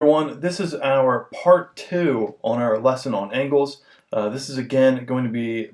Everyone, this is our part 2 on our lesson on angles. This is again going to be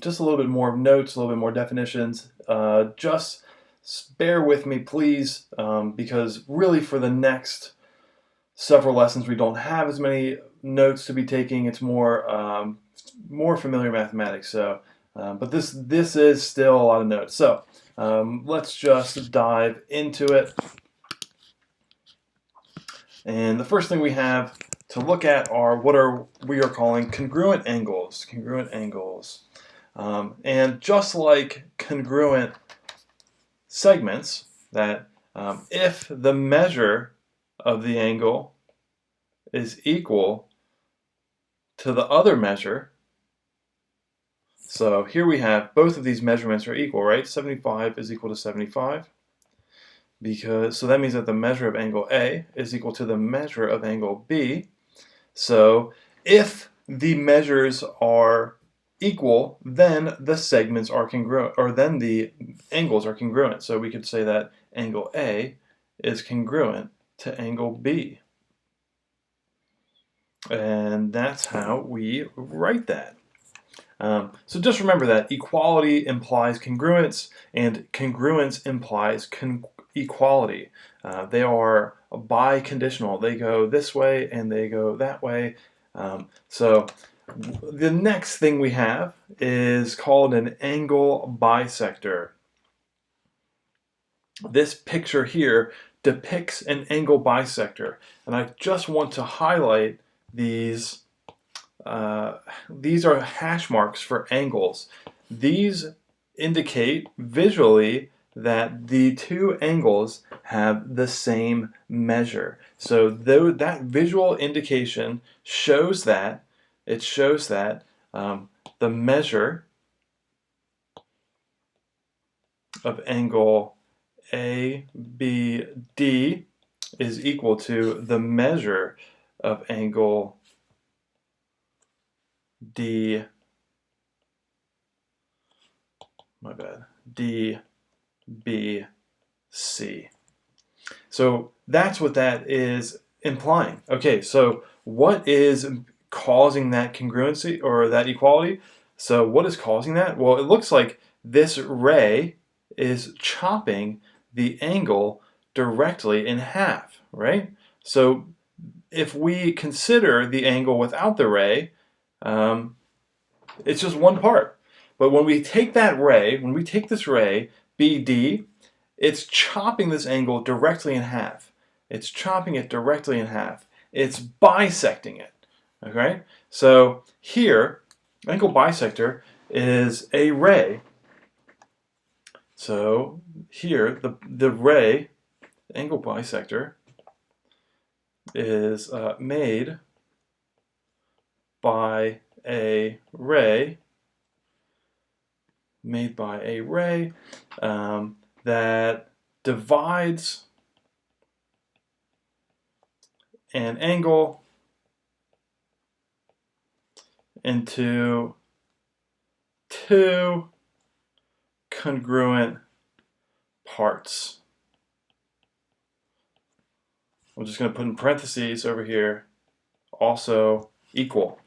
just a little bit more notes, a little bit more definitions. Just bear with me, please, because really for the next several lessons we don't have as many notes to be taking. It's more familiar mathematics. But this is still a lot of notes. So let's just dive into it. And the first thing we have to look at are what we are calling congruent angles. Congruent angles. And just like congruent segments, that if the measure of the angle is equal to the other measure, so here we have both of these measurements are equal, right? 75 is equal to 75. So that means that the measure of angle A is equal to the measure of angle B. So if the measures are equal, then the segments are congruent, or then the angles are congruent. So we could say that angle A is congruent to angle B. And that's how we write that. So just remember that equality implies congruence, and congruence implies equality. They are biconditional. They go this way and they go that way. So the next thing we have is called an angle bisector. This picture here depicts an angle bisector, and I just want to highlight these. These are hash marks for angles. These indicate visually that the two angles have the same measure. So that visual indication shows that the measure of angle ABD is equal to the measure of angle DBC. So that's what that is implying. Okay, so what is causing that congruency or that equality? So what is causing that? Well, it looks like this ray is chopping the angle directly in half, right? So if we consider the angle without the ray, it's just one part. But when we take that ray, when we take this ray, BD, it's chopping this angle directly in half. It's chopping it directly in half. It's bisecting it. Okay? So here, angle bisector is a ray. So here, the ray, angle bisector, is made by a ray that divides an angle into two congruent parts. I'm just going to put in parentheses over here, also equal.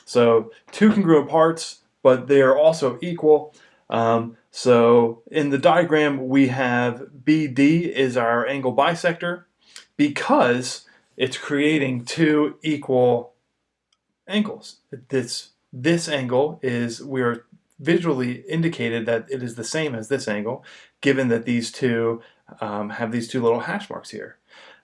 So two congruent parts, but they are also equal. So in the diagram we have BD is our angle bisector because it's creating two equal angles. This angle is, we are visually indicated that it is the same as this angle, given that these two have these two little hash marks here.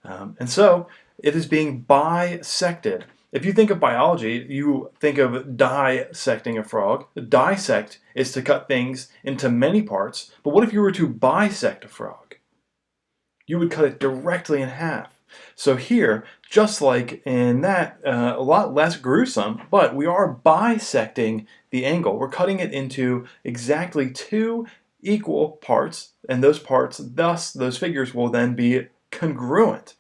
And so it is being bisected. If you think of biology, you think of dissecting a frog. Dissect is to cut things into many parts, but what if you were to bisect a frog? You would cut it directly in half. So here, just like in that, a lot less gruesome, but we are bisecting the angle. We're cutting it into exactly two equal parts, and those parts, thus those figures will then be congruent.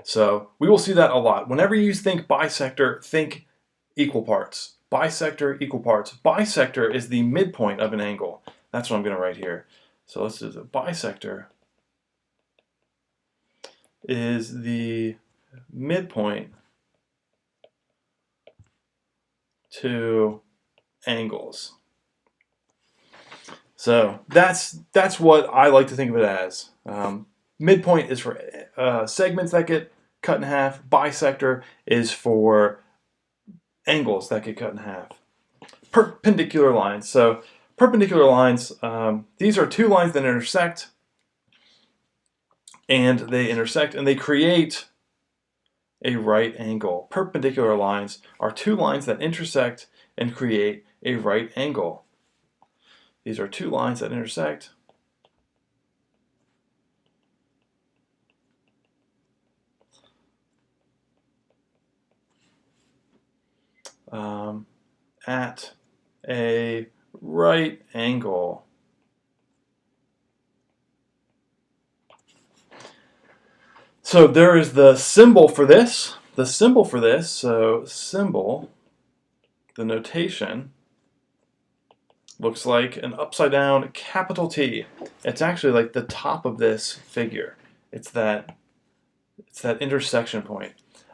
So we will see that a lot. Whenever you think bisector, think equal parts. Bisector, equal parts. Bisector is the midpoint of an angle. That's what I'm going to write here. So let's do the bisector is the midpoint to angles. So that's what I like to think of it as. Midpoint is for segments that get cut in half. Bisector is for angles that get cut in half. Perpendicular lines. So perpendicular lines, these are two lines that intersect, and they create a right angle. Perpendicular lines are two lines that intersect and create a right angle. These are two lines that intersect at a right angle. So there is the symbol for this. The symbol for this, so symbol, the notation, looks like an upside down capital T. It's actually like the top of this figure. It's that intersection point.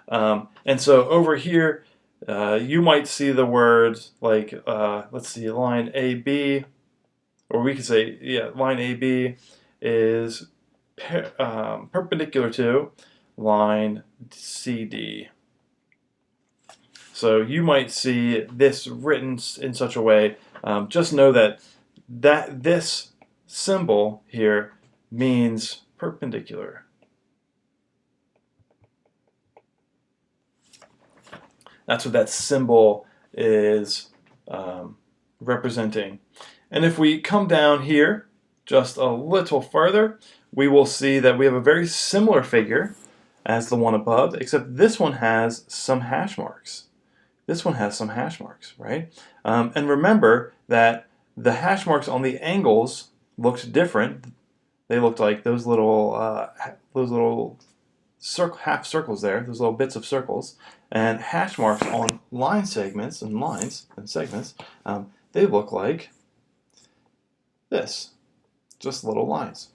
And so over here, you might see the words like, let's see, line AB, or we could say, yeah, line AB is perpendicular to line CD. So you might see this written in such a way. Just know that this symbol here means perpendicular. That's what that symbol is representing. And if we come down here just a little further, we will see that we have a very similar figure as the one above, except this one has some hash marks. This one has some hash marks, right? And remember that the hash marks on the angles looked different. They looked like those little half circles there, those little bits of circles, and hash marks on line segments and lines and segments, they look like this, just little lines.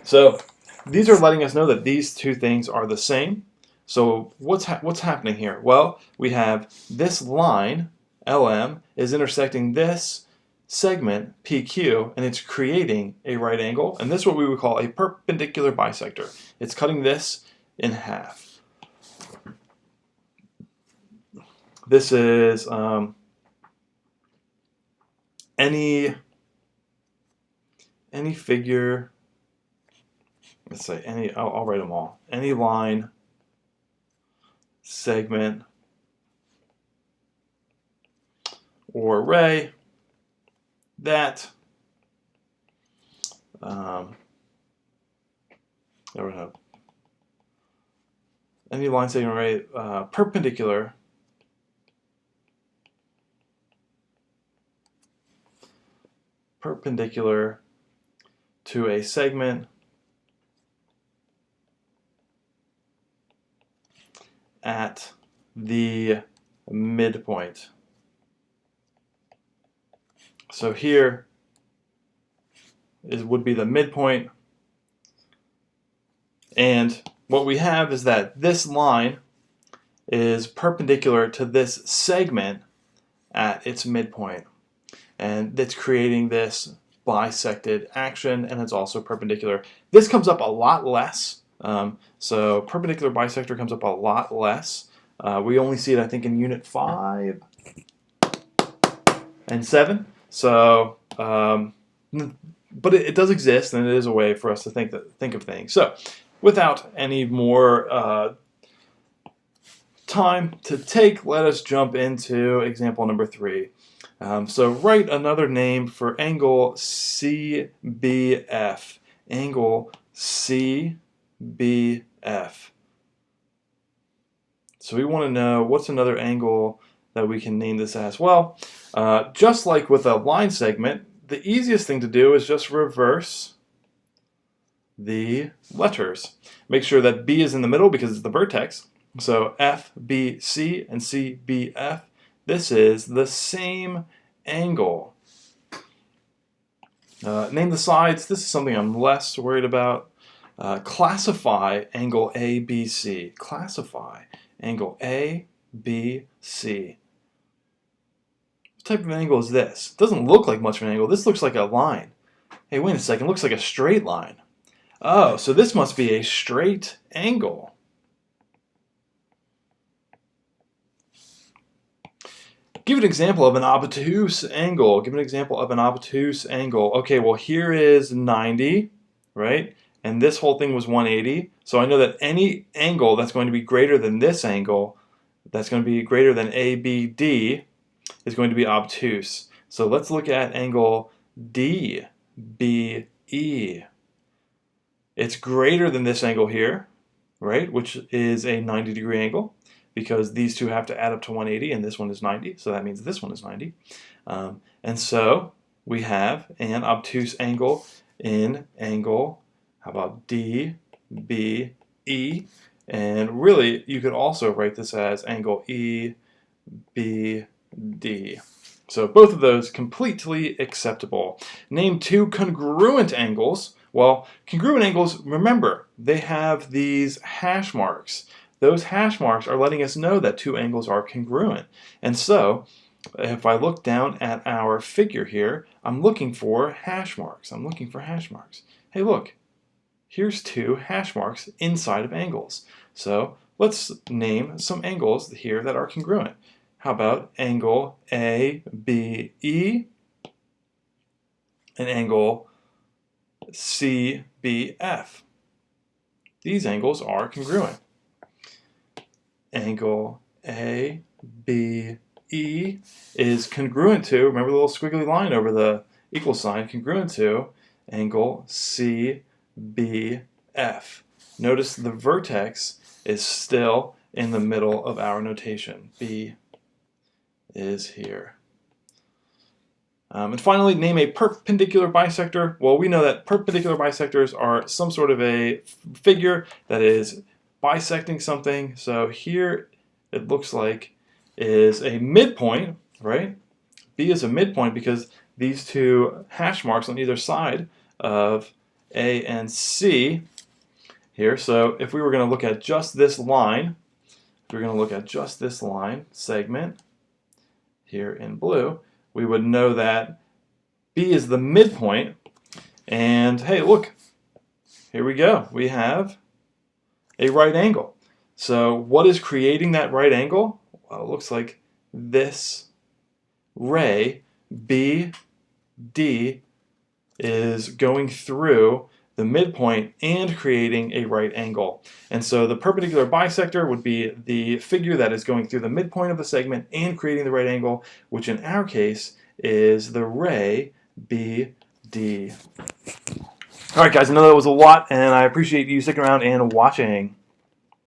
So these are letting us know that these two things are the same. So what's happening here? Well, we have this line, LM, is intersecting this segment, PQ, and it's creating a right angle. And this is what we would call a perpendicular bisector. It's cutting this in half. This is any figure, let's say any, I'll write them all. Any line, segment, or array that any line, segment, array perpendicular to a segment at the midpoint. So here would be the midpoint, and what we have is that this line is perpendicular to this segment at its midpoint, and it's creating this bisected action, and it's also perpendicular. This comes up a lot less. So perpendicular bisector comes up a lot less. We only see it, I think, in Unit 5 and 7. So, but it does exist, and it is a way for us to think of things. So, without any more time to take, let us jump into example number 3. So write another name for angle CBF. Angle CBF. So we want to know what's another angle that we can name this as. Well, just like with a line segment, the easiest thing to do is just reverse the letters. Make sure that B is in the middle because it's the vertex. So F, B, C, and C, B, F. This is the same angle. Name the sides. This is something I'm less worried about. Classify angle ABC. Classify angle ABC. What type of angle is this? It doesn't look like much of an angle. This looks like a line. Hey, wait a second. It looks like a straight line. Oh, so this must be a straight angle. Give an example of an obtuse angle. Give an example of an obtuse angle. Okay, well here is 90, right? And this whole thing was 180. So I know that any angle that's going to be greater than this angle, that's going to be greater than ABD, is going to be obtuse. So let's look at angle DBE. It's greater than this angle here, right? Which is a 90-degree angle, because these two have to add up to 180 and this one is 90, so that means this one is 90. And so we have an obtuse angle in angle, how about DBE? And really, you could also write this as angle EBD. So both of those completely acceptable. Name two congruent angles. Well, congruent angles, remember, they have these hash marks. Those hash marks are letting us know that two angles are congruent. And so, if I look down at our figure here, I'm looking for hash marks. I'm looking for hash marks. Hey, look, here's two hash marks inside of angles. So let's name some angles here that are congruent. How about angle ABE and angle CBF? These angles are congruent. Angle ABE is congruent to, remember the little squiggly line over the equal sign, congruent to angle CBF. Notice the vertex is still in the middle of our notation. B is here. And finally, name a perpendicular bisector. Well, we know that perpendicular bisectors are some sort of a figure that is bisecting something. So here it looks like is a midpoint, right? B is a midpoint because these two hash marks on either side of A and C here. So if we were going to look at just this line, segment here in blue, we would know that B is the midpoint. And hey, look, here we go. We have a right angle. So what is creating that right angle? Well, it looks like this ray BD is going through the midpoint and creating a right angle. And so the perpendicular bisector would be the figure that is going through the midpoint of the segment and creating the right angle, which in our case is the ray BD. All right, guys, I know that was a lot, and I appreciate you sticking around and watching.